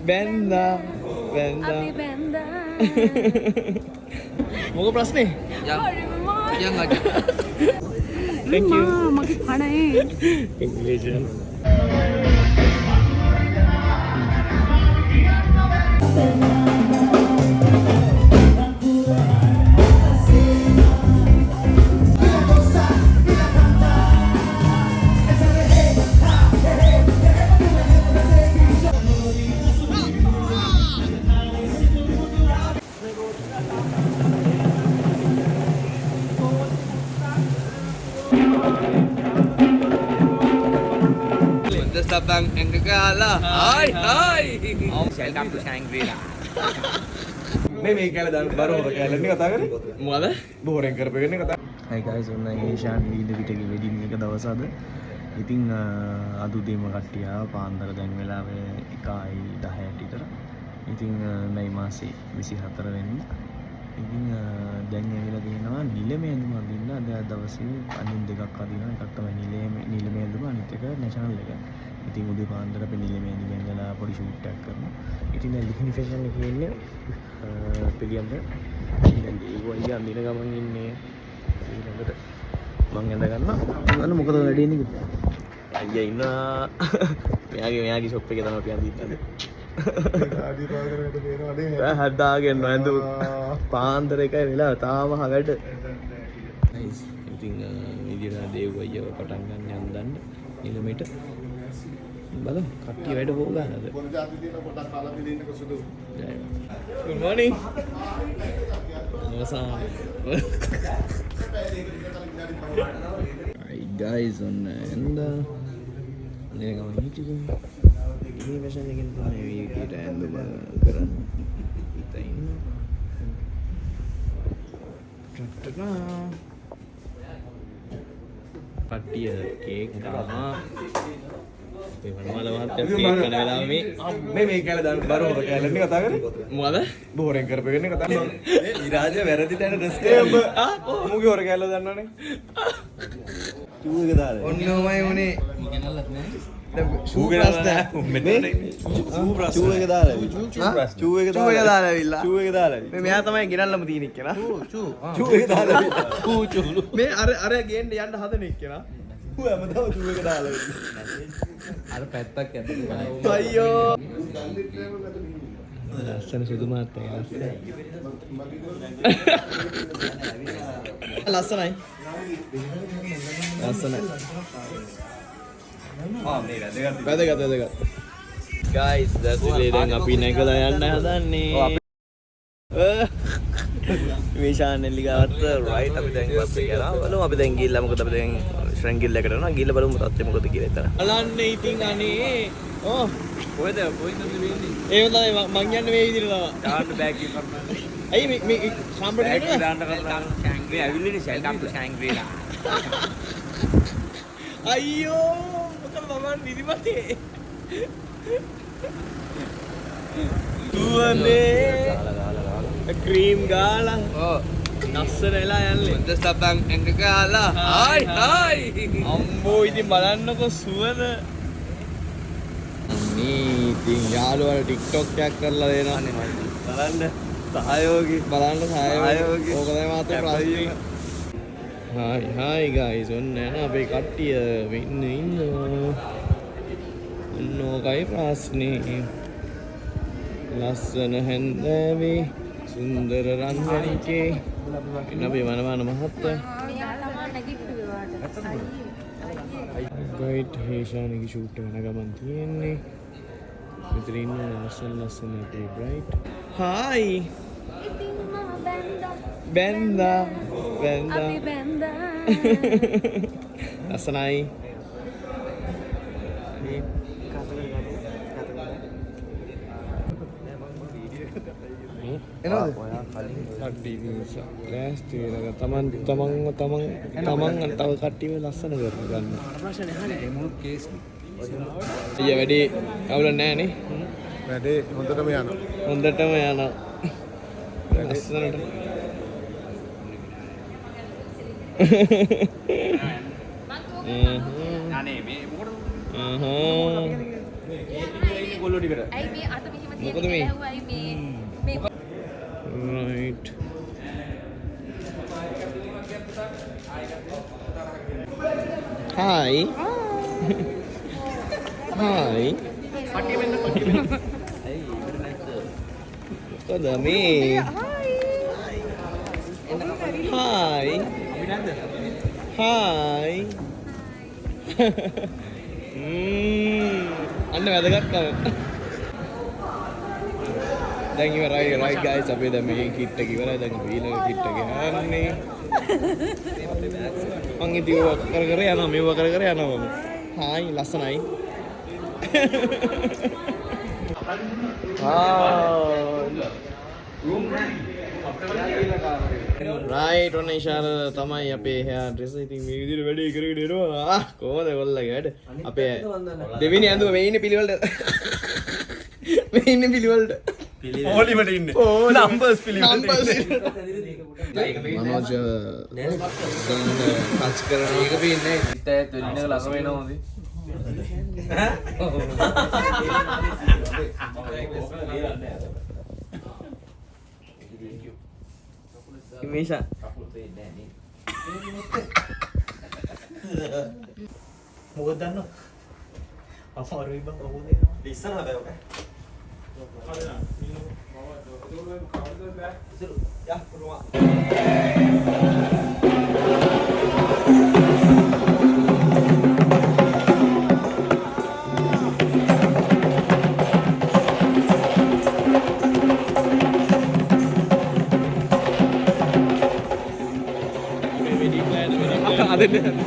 බැන්දා අපි බැන්දා. මොක ප්‍රශ්නේ? යන් අද Thank you. මගේ පණේ. Congratulations. Sabang Enggala. Hai, hai. Welcome to Shangri-La. මේ කැල දාන්න බරෝර කැලනේ කතා කරේ මොකද බෝරෙන් කරපෙන්නේ කතා. Hi guys ඔන්න ඒෂාන් වීඩ පිටකේ වෙඩින් එක දවස අද. ඉතින් අද උදේම කට්ටිය පාන්දර දැන් වෙලාවේ 1:10ට විතර. ඉතින් මේ මාසේ 24 වෙනිදා. ඉතින් දැන් ඇවිල්ලා තියෙනවා නිලමේ ඇඳුම අඳින්න. අද දවසේ අඳින් දෙකක් අඳිනවා. එකක් තමයි නිලමේ ඇඳුම අනිත් එක නැෂනල් එක. ඉතින් උදේ පාන්දර අපි නිලමේ ඇඳුම ඇඳලා පොඩි ෂූට් එකක් කරනවා. ඉතින් දැන් ලිහිනි ෆැෂන් එකේ ඉන්නේ පිළියම්ද. දැන් ඒව අයියා අඳින ගමන් ඉන්නේ. ඊළඟට මං ඇඳ ගන්නවා. බලන්න මොකද වැඩේ ඉන්නේ. අයියා ඉන්නවා. මෙයාගේ ෂොප් එකේ තමයි අපි අඳින්නේ. හදාගෙන ඇඳු පාන්දර එකයි වෙලා තාම වැඩ. ඉතින් විදිහට දේව් අයියව පටන් ගන්න යන්දන්න නිලමෙට බලමු කට්ටිය වැඩ හොගන්නද. Good morning. Hi guys on and nene gama hitu මේ version එකෙන් තමයි මේ විදියට ඇඳුම කරන්නේ. ඉතින් ටටටා පට්ටිය කේක් ගාවා. මේ වනවල මහත්තයා කේක් කන වෙලාව මේ කැල දාන්න බරෝර කැලනේ කතා කරේ. මොකද? බෝරෙන් කරපෙන්නේ කතා කරන්නේ. ඉරාජ වැරදි තැන ඩ්‍රෙස් එක. මුගේ හොර කැල දාන්නවනේ. චූ එක දාලා. ඔන්නෝමයි උනේ. මොකනල්ලත් නෑ. චූ එක දාලා ඇවිල්ලා චූ එක දාලා මේ මෙයා තමයි ගෙනල්ලම තියෙන එක්කෙනා චූ එක දාලා මේ අර ගේන්න යන්න හදන එක්කෙනා ඌ හැමදාම චූ එක දාලා අර පැත්තක් ඇතුලේ අයියෝ ලස්සන සුදු මාත්තා ලස්සනයි වැදගත් guys දැසිලේ දැන් අපි නැගලා යන්න හදන්නේ මේ ෂාන් එල්ලිගාවත් රයිට් අපි දැන් බස් එක යනවා බලමු අපි දැන් ගිහිල්ලා මොකද අපි දැන් ශ්‍රැන්ගිල් එකට යනවා ගිහිල්ලා බලමු තත්ත්වය මොකද කියලා එතන බලන්න ඉතින් අනේ කොහෙද වෙන්නේ ඒ තමයි මං යන්නේ මේ විදිහට තමයි ඩාන්න බෑග් එක කරනවා ඇයි මේ සම්බන්ධ එකට ඩාන්න කරලා ෂැන්ග්‍රී ඇවිල්ලානේ welcome to Shangri-La අයියෝ මම නිදිමතේ දුවනේ ක්‍රීම් ගාලා ලස්සන වෙලා යන්නේ හොඳ සබන් එංග ගාලා හායි හායි අම්මෝ ඉතින් බලන්නකො සුවඳ අනේ ඉතින් යාළුවා TikTok එකක් කරලා දෙනවා බලන්න සහයෝගී ඕක තමයි මාතේ ප්‍රශ්නේ Hi guys, ඔන්න යන අපේ කට්ටිය ඉන්නවා. ඔන්නෝකයි ප්‍රශ්නේ. ලස්සන හැන්දෑවේ සුන්දර රන්වැලිකේ ඉන්න අපේ වනවන මහත්තයා. ගයිඩ් හේෂානිගේ ෂූට් එක ගමන් තියෙන්නේ. මෙතන ඉන්න ලස්සන අපේ බ්‍රයිට්. Hi. බැන්දා අපි බැන්දා. ලස්සනයි. එනවද? කට්ටිය නිසා ලෑස්ති වෙලා තමන් තව කට්ටිය ලස්සන කරලා ගන්න. ප්‍රශ්නේ අහන්නේ මොකද කේස් ඊය වැඩි අවුල නැහැ නේ. වැඩේ හොඳටම යනවා. ලස්සනට. අනේ මේ මොකටද? කොල්ලෝ ටිකට. ඇයි මේ අත මෙහෙම මොකද තියෙන්නේ මේ? කියලා ඇහුවා. ඇයි මේ right hi hi මොකද මේ hi hi අන්න වැදගත්කම දැන් ඉවරයි right guys අපි දැන් මේ කිට් එක ඉවරයි දැන් අපි ඊළඟ කිට් එක යන්නේ මං ඉතින් ඔය කර කර යනවා මේව කර කර යනවා මම හායි ලස්සනයි රයිට් ඔන්න ඉෂාර තමයි අපේ hair dress ඉතින් මේ විදිහට වැඩේ කරගෙන එනවා කොහොමද කොල්ලගේ වැඩ අපේ දෙවෙනි ඇඳුම මේ ඉන්නේ පිළිවෙලට මේ ඉන්නේ පිළිවෙලට පොලිමට ඉන්න නම්බර්ස් පිළිවෙලට මනෝජ් ටච් කරන එක පේන්නේ ඉතේ දෙන්න ළඟ වෙනවා හොඳයි මේෂා මොකද දන්නව? අමාරුයි බං කවුද එනවා? ඉස්සරහ බෑ ඔක. අදෙන්න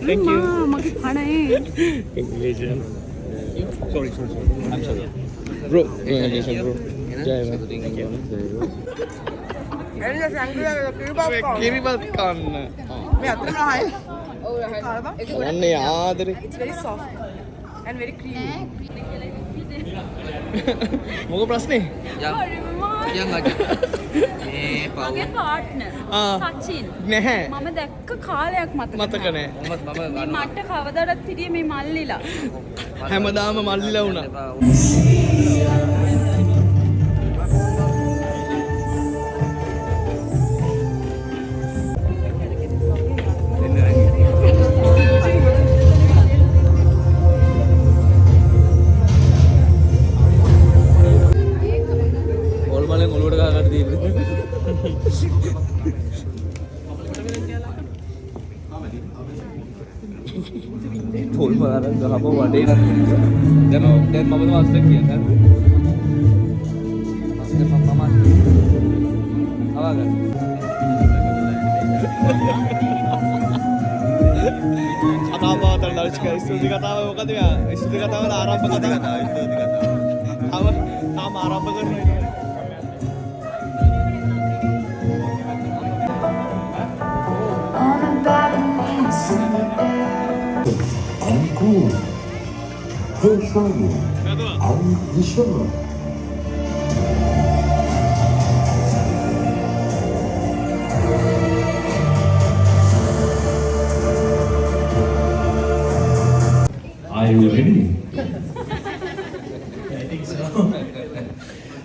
Thank you. මගේ පණේ. congratulations sorry I'm sorry bro congratulations bro jai කිරිබත් කන්න මේ අතන ආයි. ඔව් රහයි. අනේ ආදරේ It's very soft and very creamy. මොකද ප්‍රශ්නේ yang aja මේ මගේ පාර්ට්නර් සචින් නැහැ මම දැක්ක කාලයක් මතක නැහැ මේ මට කවදාවත් හිටියේ මේ මල්ලිලා හැමදාම මල්ලිලා වුණා හබෝ වඩේ නම් දැන් මම වාස්ත කියන්නේ මම ආවගන්න කතාබාතල් දර්ශක ස්තුති කතාව මොකද ස්තුති කතාව ආරම්භ කතාව තාම ආරම්භ කරන්නේ I'm cool. Hey, Shani. I'm Vishwa. Are you ready? I think so.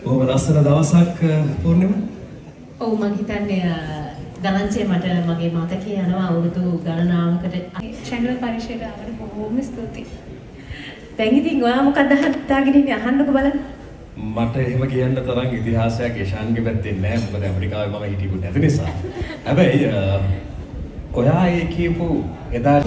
ඔබ ලස්සන දවසක් පූර්ණිම. ඔව් මම හිතන්නේ දනංචේ මට මගේ මතකේ යනවා අවුරුදු ගණනාවකට චැනල් පරිශීලනයට ආවට බොහොම ස්තුතියි. දැන් ඉතින් ඔයා මොකක්ද හදාගෙන ඉන්නේ අහන්නකෝ බලන්න. මට එහෙම කියන්න තරම් ඉතිහාසයක් ඒෂාන්ගේ පැත්තේ නැහැ. මොකද ඇමරිකාවේ මම හිටියු නැති නිසා. හැබැයි ඔයා ඒ කියපු එදා